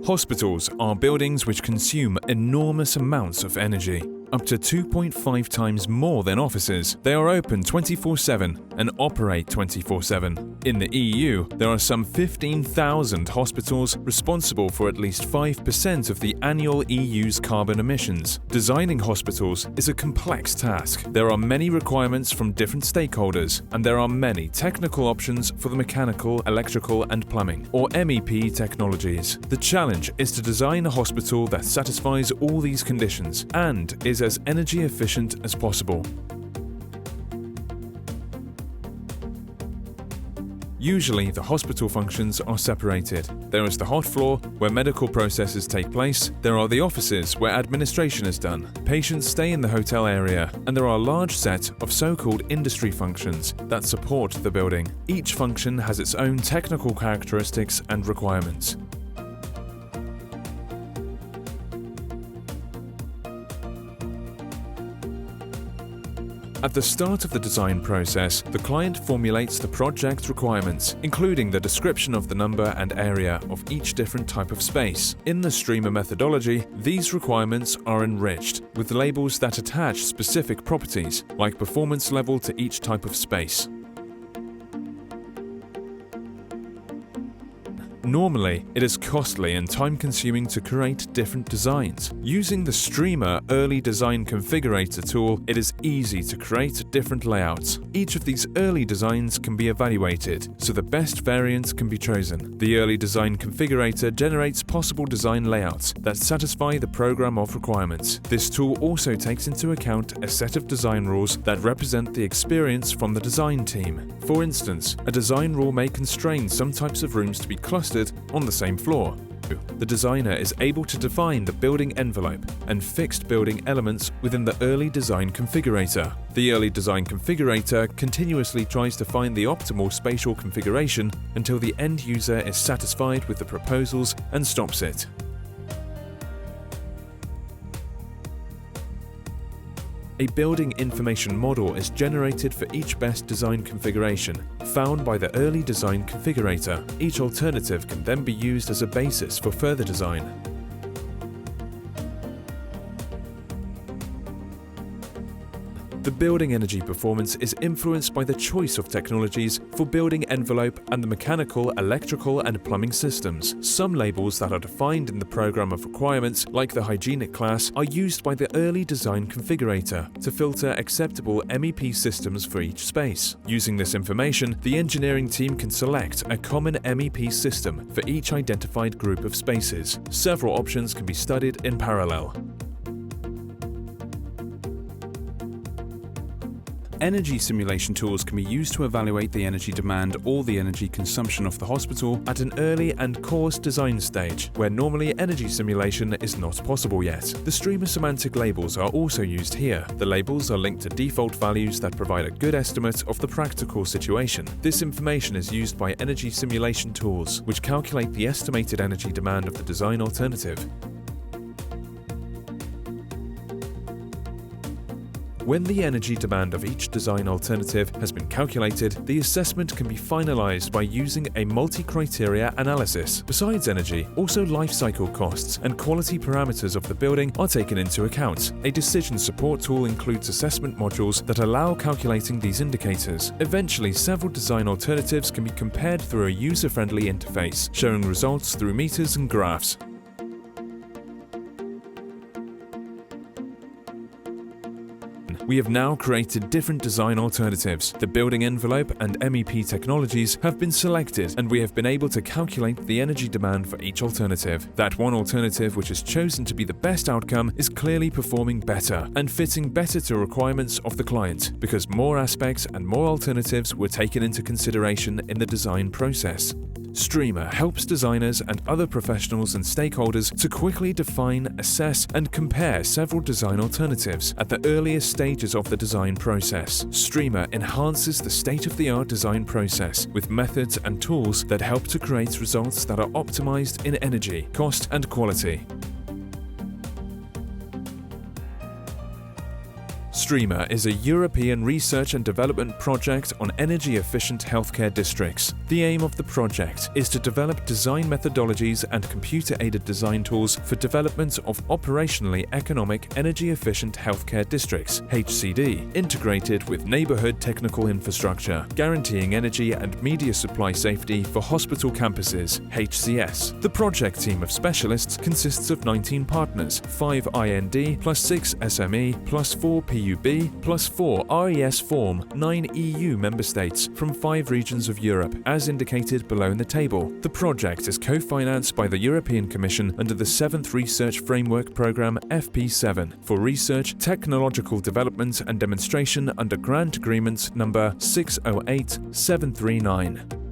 Hospitals are buildings which consume enormous amounts of energy, up to 2.5 times more than offices. They are open 24/7 and operate 24/7. In the EU, there are some 15,000 hospitals responsible for at least 5% of the annual EU's carbon emissions. Designing hospitals is a complex task. There are many requirements from different stakeholders, and there are many technical options for the mechanical, electrical, and plumbing, or MEP technologies. The challenge is to design a hospital that satisfies all these conditions and is as energy efficient as possible. Usually, the hospital functions are separated. There is the hot floor, where medical processes take place. There are the offices, where administration is done. Patients stay in the hotel area, and there are a large set of so-called industry functions that support the building. Each function has its own technical characteristics and requirements. At the start of the design process, the client formulates the project requirements, including the description of the number and area of each different type of space. In the streamer methodology, these requirements are enriched with labels that attach specific properties, like performance level to each type of space. Normally, it is costly and time-consuming to create different designs. Using the Streamer Early Design Configurator tool, it is easy to create different layouts. Each of these early designs can be evaluated, so the best variant can be chosen. The Early Design Configurator generates possible design layouts that satisfy the program of requirements. This tool also takes into account a set of design rules that represent the experience from the design team. For instance, a design rule may constrain some types of rooms to be clustered on the same floor. The designer is able to define the building envelope and fixed building elements within the Early Design Configurator. The Early Design Configurator continuously tries to find the optimal spatial configuration until the end user is satisfied with the proposals and stops it. A building information model is generated for each best design configuration, found by the Early Design Configurator. Each alternative can then be used as a basis for further design. The building energy performance is influenced by the choice of technologies for building envelope and the mechanical, electrical, and plumbing systems. Some labels that are defined in the program of requirements, like the hygienic class, are used by the Early Design Configurator to filter acceptable MEP systems for each space. Using this information, the engineering team can select a common MEP system for each identified group of spaces. Several options can be studied in parallel. Energy simulation tools can be used to evaluate the energy demand or the energy consumption of the hospital at an early and coarse design stage, where normally energy simulation is not possible yet. The streamer semantic labels are also used here. The labels are linked to default values that provide a good estimate of the practical situation. This information is used by energy simulation tools, which calculate the estimated energy demand of the design alternative. When the energy demand of each design alternative has been calculated, the assessment can be finalized by using a multi-criteria analysis. Besides energy, also life cycle costs and quality parameters of the building are taken into account. A decision support tool includes assessment modules that allow calculating these indicators. Eventually, several design alternatives can be compared through a user-friendly interface, showing results through meters and graphs. We have now created different design alternatives. The building envelope and MEP technologies have been selected, and we have been able to calculate the energy demand for each alternative. That one alternative which is chosen to be the best outcome is clearly performing better and fitting better to requirements of the client, because more aspects and more alternatives were taken into consideration in the design process. Streamer helps designers and other professionals and stakeholders to quickly define, assess, and compare several design alternatives at the earliest stages of the design process. Streamer enhances the state-of-the-art design process with methods and tools that help to create results that are optimized in energy, cost, and quality. STREAMER is a European research and development project on energy-efficient healthcare districts. The aim of the project is to develop design methodologies and computer-aided design tools for development of operationally economic energy-efficient healthcare districts (HCD), integrated with neighborhood technical infrastructure, guaranteeing energy and media supply safety for hospital campuses (HCS). The project team of specialists consists of 19 partners, 5 IND plus 6 SME plus 4 PUB plus 4 RES Form, 9 EU member states from 5 regions of Europe, as indicated below in the table. The project is co-financed by the European Commission under the 7th Research Framework Programme FP7 for research, technological development and demonstration under Grant Agreement number 608739.